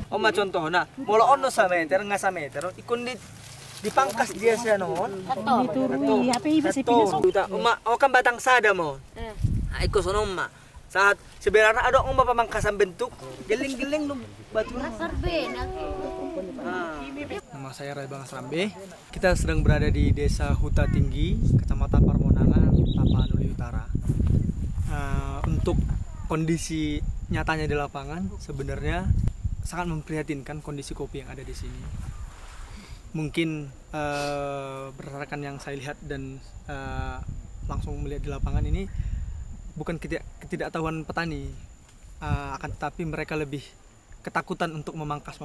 Oma contoh, nah, mula ono sa meter, nga sa meter, ikon dipangkas dia siya noon. Diturui, apa iba sih pinasok? Uma, o kan batang sada mo. Iko sono ma. Saat sebenarnya ada oma pamangkasan bentuk, geling-geling no batu. Nama saya Ray Bang Asrambe. Kita sedang berada di Desa Huta Tinggi, Kecamatan Parmonangan, Tapanuli Utara. Untuk kondisi nyatanya di lapangan sebenarnya sangat memprihatinkan kondisi kopi yang ada di sini. Mungkin berdasarkan yang saya lihat dan langsung melihat di lapangan ini, bukan ketidaktahuan petani, akan tetapi mereka lebih ketakutan untuk memangkas,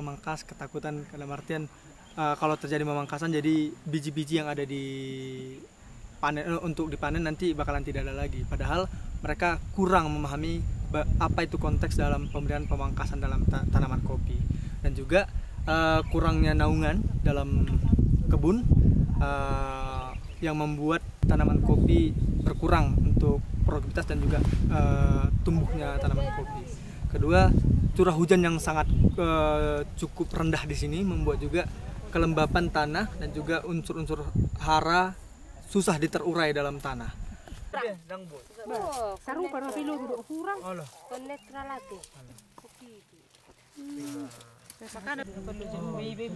ketakutan dalam artian kalau terjadi memangkasan, jadi biji-biji yang ada di panen untuk dipanen nanti bakalan tidak ada lagi. Padahal mereka kurang memahami apa itu konteks dalam pemberian pemangkasan dalam tanaman kopi, dan juga kurangnya naungan dalam kebun yang membuat tanaman kopi berkurang untuk produktivitas dan juga tumbuhnya tanaman kopi. Kedua, curah hujan yang sangat cukup rendah di sini membuat juga kelembapan tanah dan juga unsur-unsur hara susah diterurai dalam tanah. Sarung para pilo duduk kurang. Penetralate. Sakada perlu jadi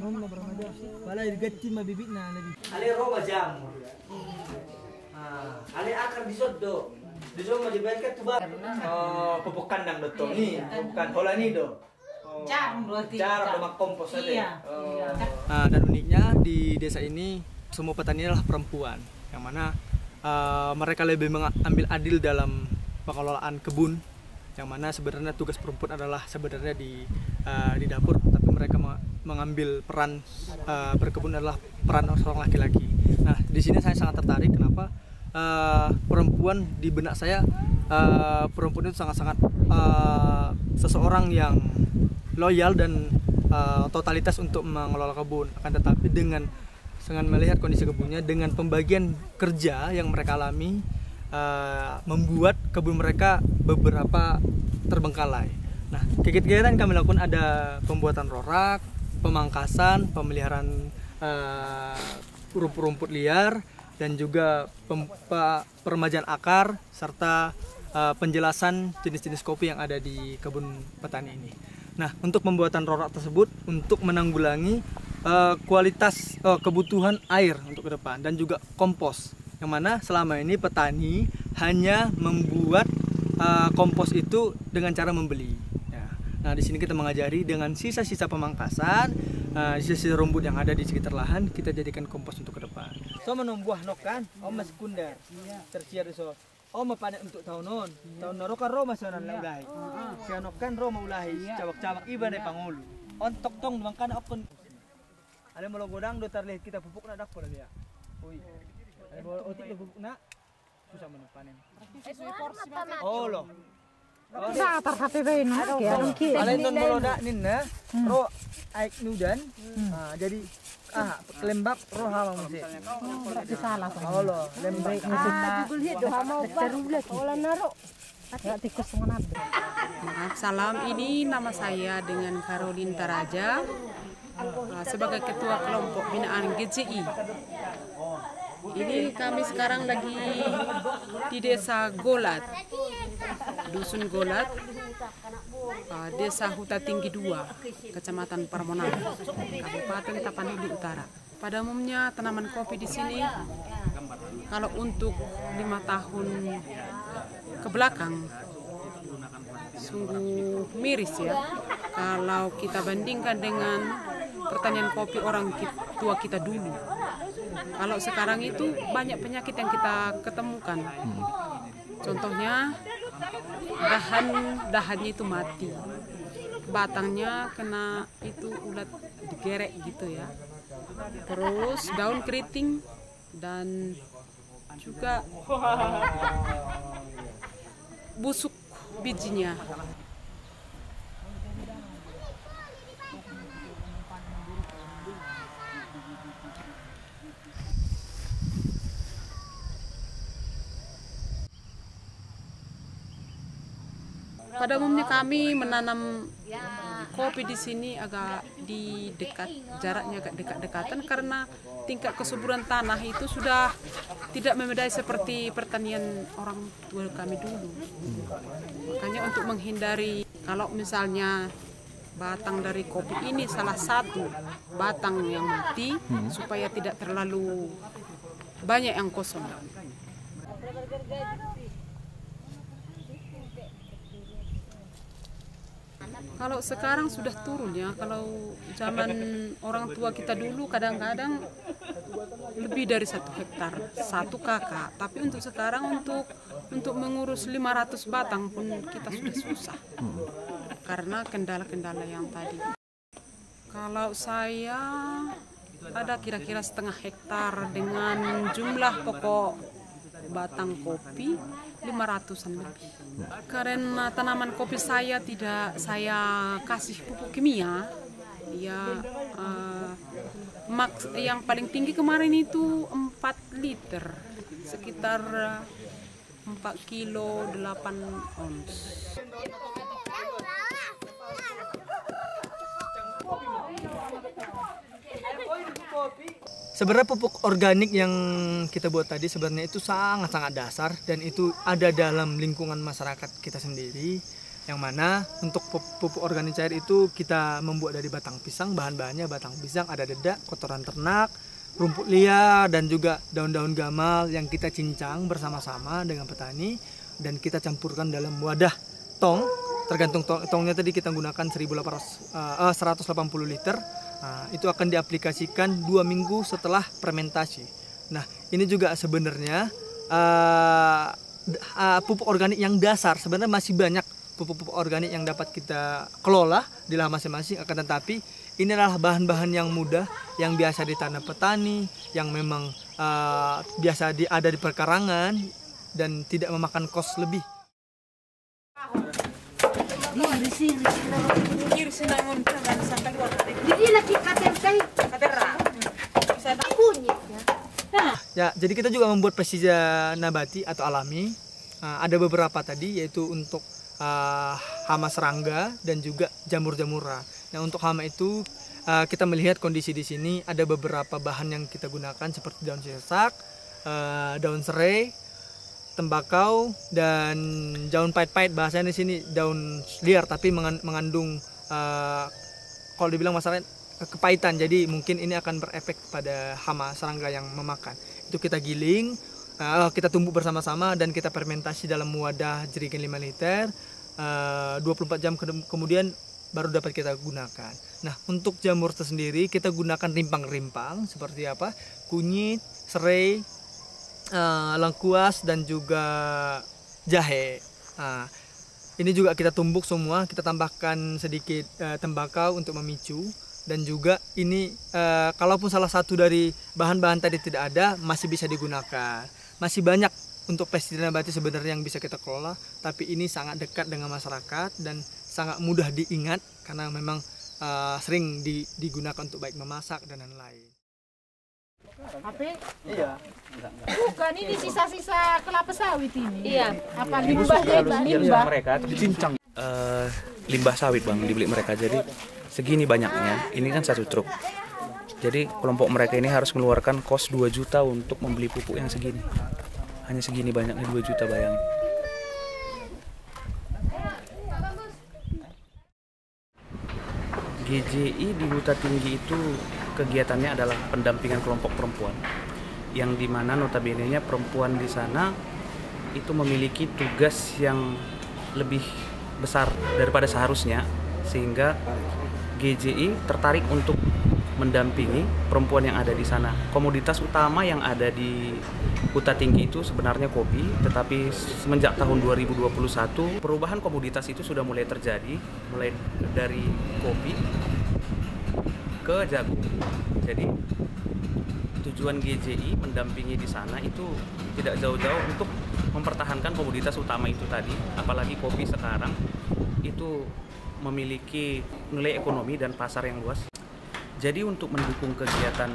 Wala digatti mabibit na nabi. Ale roma jamur. Ale akar disoddo. Diso mo dibayar tuba. Pupukan nang dotong ni, pupukan hola ni do. Cara kompos aja. Dan uniknya di desa ini semua petani adalah perempuan, yang mana mereka lebih mengambil adil dalam pengelolaan kebun, yang mana sebenarnya tugas perempuan adalah sebenarnya di dapur, tapi mereka mengambil peran berkebun adalah peran seorang laki-laki. Nah, di sini saya sangat tertarik kenapa perempuan di benak saya, perempuan itu sangat-sangat seseorang yang loyal dan totalitas untuk mengelola kebun. Akan tetapi dengan melihat kondisi kebunnya, dengan pembagian kerja yang mereka alami, membuat kebun mereka beberapa terbengkalai. Nah, kegiatan yang kami lakukan ada pembuatan rorak, pemangkasan, pemeliharaan rumput-rumput liar, dan juga peremajaan akar, serta penjelasan jenis-jenis kopi yang ada di kebun petani ini. Nah, untuk pembuatan rorak tersebut untuk menanggulangi kualitas kebutuhan air untuk ke depan, dan juga kompos, yang mana selama ini petani hanya membuat kompos itu dengan cara membeli. Nah, di sini kita mengajari dengan sisa-sisa pemangkasan, sisa-sisa rumput yang ada di sekitar lahan, kita jadikan kompos untuk ke depan. So menumbuh nokan, mas sekunder, tersier so. Panen untuk tahun kan Roma sonan ulahi. Siya nokan Roma ulahi, cabak-cabak iba na pangulu. Ontok tong mangkana okon. Alam mo godang do terlihat kita pupuk na dakpo lagi ya. Uy. Alam mo otik do pupuk na. Susah mo panen. Oh lo. Sa tarhati ba yun? Alin non moloda ninna, ro aik nudan. Jadi kelembab roh hamang mesti. Berarti salah. Oh lo, lembab. Salam, ini nama saya dengan Caroline Taraja sebagai ketua kelompok binaan GCI. Ini kami sekarang lagi di desa Golat, dusun Golat, desa Huta Tinggi 2, kecamatan Parmonangan, Kabupaten Tapanuli Utara. Pada umumnya tanaman kopi di sini, kalau untuk 5 tahun ke belakang, sungguh miris ya. Kalau kita bandingkan dengan pertanian kopi orang tua kita dulu. Kalau sekarang itu banyak penyakit yang kita ketemukan. Contohnya dahannya itu mati, batangnya kena itu ulat digerek gitu ya. Terus daun keriting dan juga busuk bijinya. Pada umumnya kami menanam kopi di sini agak di dekat, jaraknya agak dekat-dekatan karena tingkat kesuburan tanah itu sudah tidak memadai seperti pertanian orang tua kami dulu. Makanya untuk menghindari kalau misalnya batang dari kopi ini salah satu batang yang mati supaya tidak terlalu banyak yang kosong. Kalau sekarang sudah turun ya, kalau zaman orang tua kita dulu kadang-kadang lebih dari 1 hektar, 1 kakak. Tapi untuk sekarang untuk mengurus 500 batang pun kita sudah susah. Karena kendala-kendala yang tadi. Kalau saya ada kira-kira 1/2 hektar dengan jumlah pokok batang kopi 500-an lebih. Karena tanaman kopi saya tidak saya kasih pupuk kimia, ya yang paling tinggi kemarin itu 4 liter, sekitar 4 kilo 8 ons. Sebenarnya pupuk organik yang kita buat tadi sebenarnya itu sangat-sangat dasar dan itu ada dalam lingkungan masyarakat kita sendiri, yang mana untuk pupuk organik cair itu kita membuat dari batang pisang. Bahan-bahannya batang pisang, ada dedak, kotoran ternak, rumput liar, dan juga daun-daun gamal yang kita cincang bersama-sama dengan petani dan kita campurkan dalam wadah tong. Tergantung tongnya tadi kita gunakan 180 liter. Nah, itu akan diaplikasikan 2 minggu setelah fermentasi. Nah, ini juga sebenarnya pupuk organik yang dasar. Sebenarnya masih banyak pupuk-pupuk organik yang dapat kita kelola di lahan masing-masing. Akan tetapi ini adalah bahan-bahan yang mudah, yang biasa ditanam petani, yang memang biasa ada di perkarangan dan tidak memakan kos lebih. Ya, jadi kita juga membuat pestisida nabati atau alami. Ada beberapa tadi, yaitu untuk hama serangga dan juga jamur-jamuran. Nah, untuk hama itu kita melihat kondisi di sini ada beberapa bahan yang kita gunakan seperti daun sesak, daun serai, tembakau, dan daun pahit-pahit. Bahasanya di sini daun liar tapi mengandung kalau dibilang masalahnya kepahitan. Jadi mungkin ini akan berefek pada hama serangga yang memakan. Itu kita giling, kita tumbuk bersama-sama dan kita fermentasi dalam wadah jerigen 5 liter. 24 jam kemudian baru dapat kita gunakan. Nah, untuk jamur tersendiri kita gunakan rimpang-rimpang seperti apa? Kunyit, serai, lengkuas, dan juga jahe. Nah, ini juga kita tumbuk semua, kita tambahkan sedikit tembakau untuk memicu, dan juga ini kalaupun salah satu dari bahan-bahan tadi tidak ada, masih bisa digunakan. Masih banyak untuk pestisida nabati sebenarnya yang bisa kita kelola, tapi ini sangat dekat dengan masyarakat dan sangat mudah diingat karena memang sering digunakan untuk baik memasak dan lain-lain. Apa? Iya. Bukan, ini sisa-sisa kelapa sawit ini. Iya. Apa limbahnya itu? Limbah. Mereka dicincang. Limbah sawit bang dibeli mereka, jadi segini banyaknya. Ini kan 1 truk. Jadi kelompok mereka ini harus mengeluarkan kos 2 juta untuk membeli pupuk yang segini. Hanya segini banyaknya 2 juta, bayangin. GJI di Huta Tinggi itu kegiatannya adalah pendampingan kelompok perempuan, yang dimana notabene-nya perempuan di sana itu memiliki tugas yang lebih besar daripada seharusnya, sehingga GJI tertarik untuk mendampingi perempuan yang ada di sana. Komoditas utama yang ada di Huta Tinggi itu sebenarnya kopi, tetapi semenjak tahun 2021 perubahan komoditas itu sudah mulai terjadi, mulai dari kopi ke jagung. Jadi tujuan GJI mendampingi di sana itu tidak jauh-jauh untuk mempertahankan komoditas utama itu tadi, apalagi kopi sekarang itu memiliki nilai ekonomi dan pasar yang luas. Jadi untuk mendukung kegiatan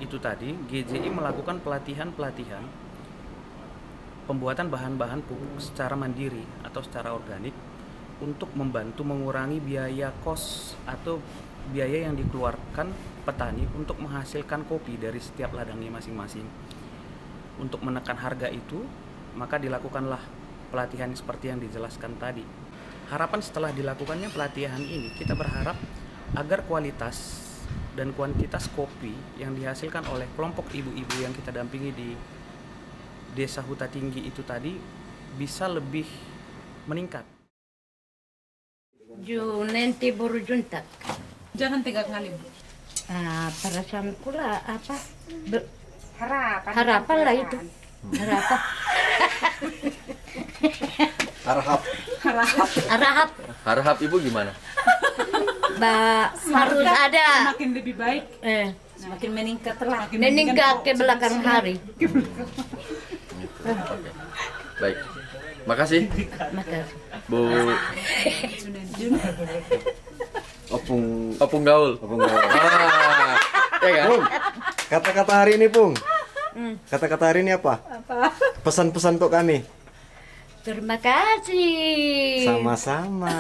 itu tadi, GJI melakukan pelatihan-pelatihan pembuatan bahan-bahan pupuk secara mandiri atau secara organik untuk membantu mengurangi biaya kos atau biaya yang dikeluarkan petani untuk menghasilkan kopi dari setiap ladangnya masing-masing. Untuk menekan harga itu, maka dilakukanlah pelatihan seperti yang dijelaskan tadi. Harapan setelah dilakukannya pelatihan ini, kita berharap agar kualitas dan kuantitas kopi yang dihasilkan oleh kelompok ibu-ibu yang kita dampingi di Desa Huta Tinggi itu tadi bisa lebih meningkat. Ju nanti baru juntak. Jangan tegak ngalim. Perasaan pula apa? Harapan. Harapan lah itu. Harapan. Harap ibu gimana? Harus ada. Semakin lebih baik. Semakin meningkat lah. Meningkat ke belakang hari. Baik. Makasih. Maka Bu Opung Gaul. Ah, ya kan? Pung, kata-kata hari ini, Pung. Kata-kata hari ini apa? Pesan-pesan untuk kami. terima kasih. Sama-sama.